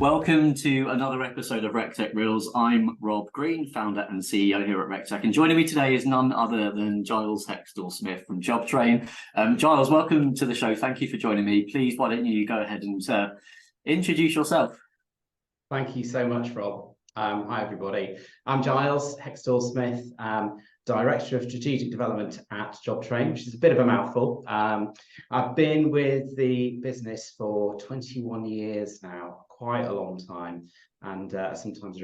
Welcome to another episode of Rectec Reels. I'm Rob Green, founder and CEO here at Rectec, and joining me today is none other than Giles Heckstall-Smith from JobTrain. Giles, welcome to the show. Thank you for joining me. Please, why don't you go ahead and introduce yourself? Thank you so much, Rob. Hi, everybody. I'm Giles Heckstall-Smith, Director of Strategic Development at JobTrain, which is a bit of a mouthful. I've been with the business for 21 years now, quite a long time, and sometimes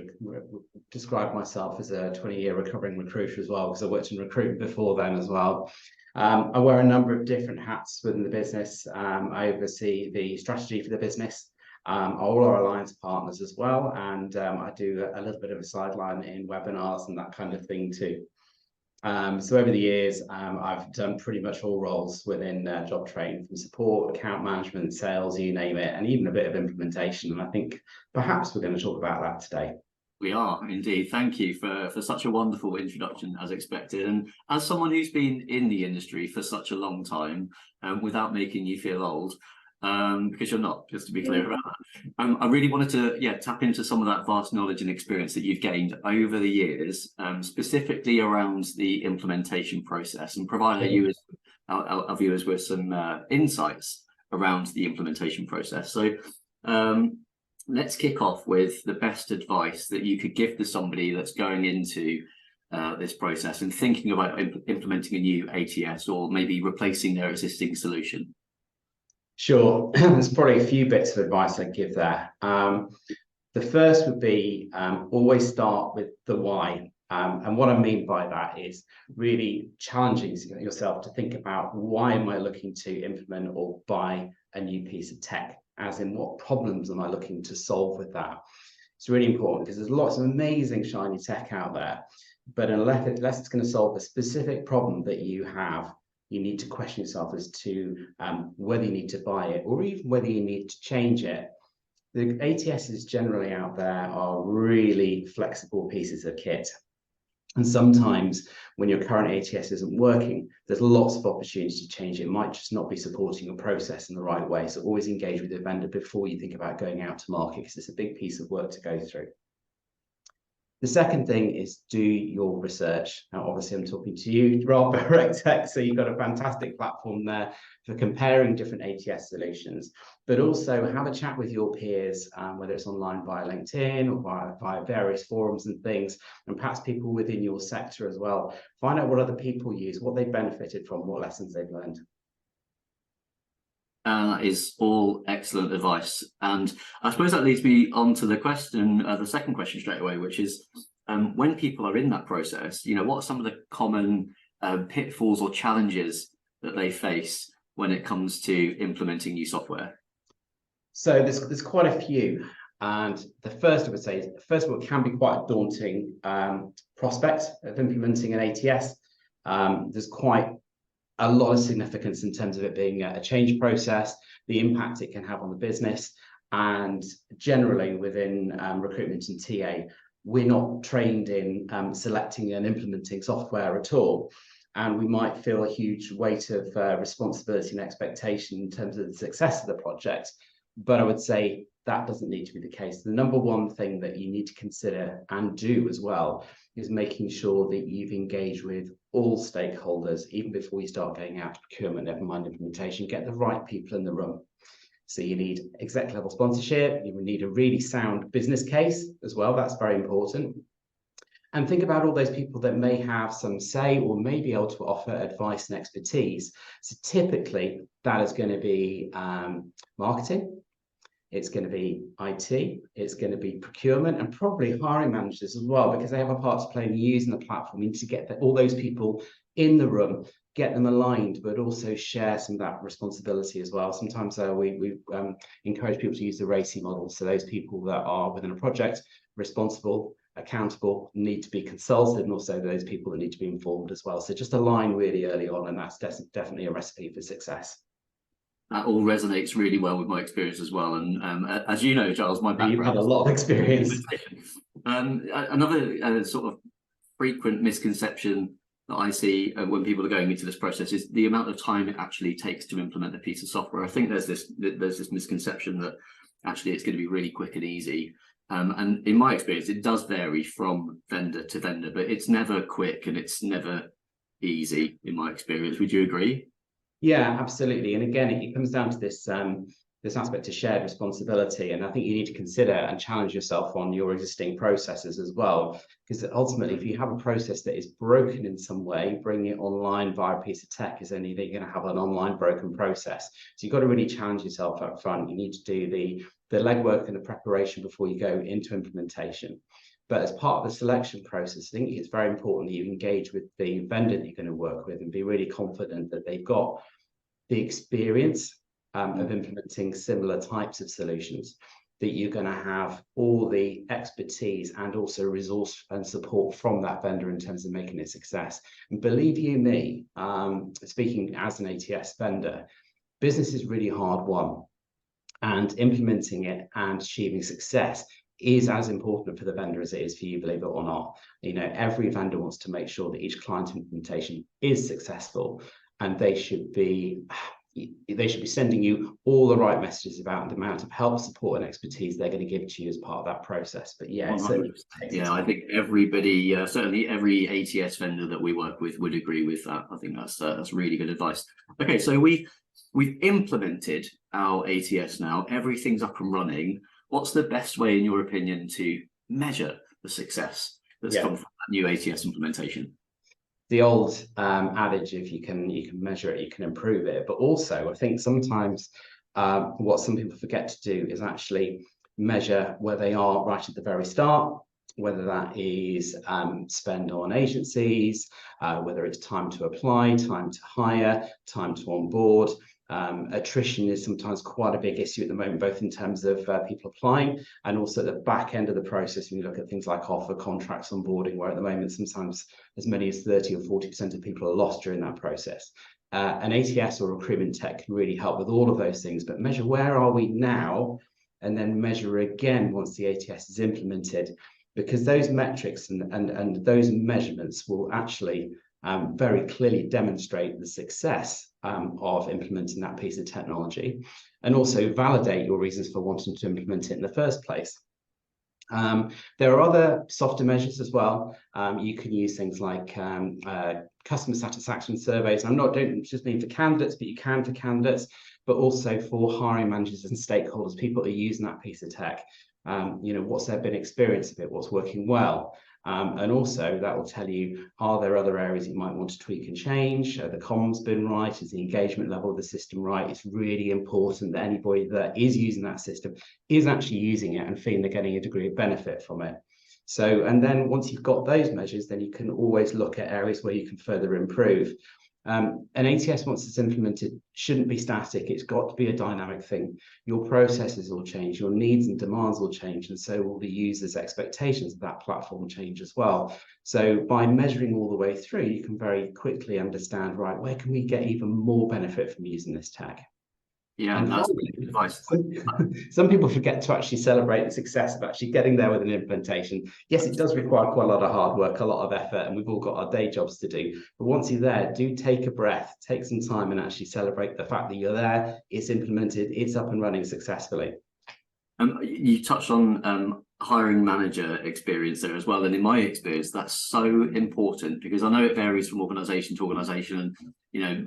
describe myself as a 20-year recovering recruiter as well, because I worked in recruitment before then as well. I wear a number of different hats within the business. I oversee the strategy for the business, all our alliance partners as well, and I do a little bit of a sideline in webinars and that kind of thing too. So over the years, I've done pretty much all roles within JobTrain, from support, account management, sales, you name it, and even a bit of implementation. And I think perhaps we're going to talk about that today. We are indeed. Thank you for such a wonderful introduction, as expected. And as someone who's been in the industry for such a long time, without making you feel old, because you're not, just to be clear about that. I really wanted to tap into some of that vast knowledge and experience that you've gained over the years, specifically around the implementation process, and provide our viewers with some insights around the implementation process. So let's kick off with the best advice that you could give to somebody that's going into this process and thinking about implementing a new ATS, or maybe replacing their existing solution. Sure, there's probably a few bits of advice I'd give there. The first would be always start with the why. And what I mean by that is really challenging yourself to think about, why am I looking to implement or buy a new piece of tech? As in, what problems am I looking to solve with that? It's really important, because there's lots of amazing shiny tech out there, but unless it's going to solve a specific problem that you have, you need to question yourself as to whether you need to buy it, or even whether you need to change it. The ATSs generally out there are really flexible pieces of kit. And sometimes when your current ATS isn't working, there's lots of opportunity to change it. It might just not be supporting your process in the right way. So always engage with the vendor before you think about going out to market, because it's a big piece of work to go through. The second thing is do your research. Now, obviously, I'm talking to you, Rob, Rectec, so you've got a fantastic platform there for comparing different ATS solutions, but also have a chat with your peers, whether it's online via LinkedIn or via various forums and things, and perhaps people within your sector as well. Find out what other people use, what they benefited from, what lessons they've learned. That is all excellent advice, and I suppose that leads me on to the question, the second question straight away, which is when people are in that process, what are some of the common pitfalls or challenges that they face when it comes to implementing new software? So there's quite a few, and the first I would say, first of all, it can be quite a daunting prospect of implementing an ATS. There's quite a lot of significance in terms of it being a change process, the impact it can have on the business, and generally within recruitment and TA, we're not trained in selecting and implementing software at all, and we might feel a huge weight of responsibility and expectation in terms of the success of the project. But I would say that doesn't need to be the case. The number one thing that you need to consider and do as well is making sure that you've engaged with all stakeholders, even before you start going out to procurement, never mind implementation. Get the right people in the room. So you need exec level sponsorship, you need a really sound business case as well, that's very important. And think about all those people that may have some say or may be able to offer advice and expertise. So typically that is going to be marketing, it's going to be IT, it's going to be procurement, and probably hiring managers as well, because they have a part to play in using the platform. You need to get all those people in the room, get them aligned, but also share some of that responsibility as well. Sometimes we encourage people to use the RACI model. So those people that are within a project, responsible, accountable, need to be consulted, and also those people that need to be informed as well. So just align really early on, and that's definitely a recipe for success. That all resonates really well with my experience as well. And as you know, Giles, my background... You've had a lot of experience. Another sort of frequent misconception that I see when people are going into this process is the amount of time it actually takes to implement a piece of software. I think there's this misconception that actually it's going to be really quick and easy. And in my experience, it does vary from vendor to vendor, but it's never quick and it's never easy in my experience. Would you agree? Yeah, absolutely. And again, it comes down to this this aspect of shared responsibility. And I think you need to consider and challenge yourself on your existing processes as well. Because ultimately, if you have a process that is broken in some way, bringing it online via a piece of tech is only going to have an online broken process. So you've got to really challenge yourself up front. You need to do the legwork and the preparation before you go into implementation. But as part of the selection process, I think it's very important that you engage with the vendor that you're going to work with and be really confident that they've got the experience of implementing similar types of solutions, that you're going to have all the expertise and also resource and support from that vendor in terms of making it a success. And believe you me, speaking as an ATS vendor, business is really hard won, and implementing it and achieving success is as important for the vendor as it is for you, believe it or not. You know, every vendor wants to make sure that each client implementation is successful, and they should be sending you all the right messages about the amount of help, support, and expertise they're going to give to you as part of that process. But yeah, yeah, I think everybody, certainly every ATS vendor that we work with would agree with that. I think that's really good advice. Okay, so we've implemented our ATS now. Everything's up and running. What's the best way, in your opinion, to measure the success that's come from that new ATS implementation? The old adage, if you can measure it, you can improve it. But also, I think sometimes what some people forget to do is actually measure where they are right at the very start, whether that is spend on agencies, whether it's time to apply, time to hire, time to onboard. Attrition is sometimes quite a big issue at the moment, both in terms of people applying and also the back end of the process. When you look at things like offer, contracts, onboarding, where at the moment sometimes as many as 30 or 40% of people are lost during that process. An ATS or recruitment tech can really help with all of those things, but measure where are we now, and then measure again once the ATS is implemented, because those metrics and those measurements will actually very clearly demonstrate the success of implementing that piece of technology, and also validate your reasons for wanting to implement it in the first place. There are other softer measures as well. You can use things like customer satisfaction surveys. Don't just mean for candidates, but you can for candidates, but also for hiring managers and stakeholders, people that are using that piece of tech. You know, what's their been experience of it, what's working well. And also that will tell you, are there other areas you might want to tweak and change? Are the comms been right? Is the engagement level of the system right? It's really important that anybody that is using that system is actually using it and feeling they're getting a degree of benefit from it. So, and then once you've got those measures, then you can always look at areas where you can further improve. An ATS, once it's implemented, shouldn't be static. It's got to be a dynamic thing. Your processes will change, your needs and demands will change, and so will the users' expectations of that platform change as well. So by measuring all the way through, you can very quickly understand, right, where can we get even more benefit from using this tech? Yeah, and that's good advice. Some people forget to actually celebrate the success of actually getting there with an implementation. Yes, it does require quite a lot of hard work, a lot of effort, and we've all got our day jobs to do. But once you're there, do take a breath, take some time and actually celebrate the fact that you're there, it's implemented, it's up and running successfully. You touched on hiring manager experience there as well. And in my experience, that's so important, because I know it varies from organisation to organisation, and you know,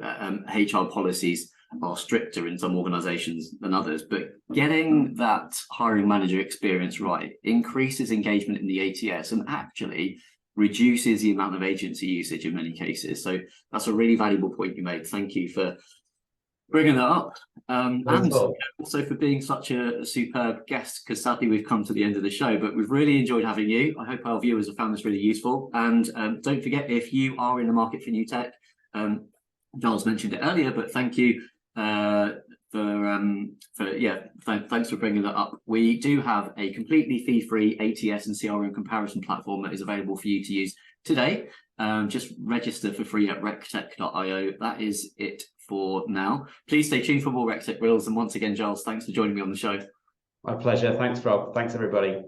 HR policies are stricter in some organizations than others, but getting that hiring manager experience right increases engagement in the ATS and actually reduces the amount of agency usage in many cases. So that's a really valuable point you made. Thank you for bringing that up, and also for being such a superb guest, because sadly we've come to the end of the show, but we've really enjoyed having you. I hope our viewers have found this really useful, and don't forget, if you are in the market for new tech, Giles mentioned it earlier, but thank you thanks for bringing that up. We do have a completely fee-free ATS and CRM comparison platform that is available for you to use today. Just register for free at rectec.io. That is it for now. Please stay tuned for more Rectec Reels, and once again, Giles, thanks for joining me on the show. My pleasure. Thanks, Rob. Thanks, everybody.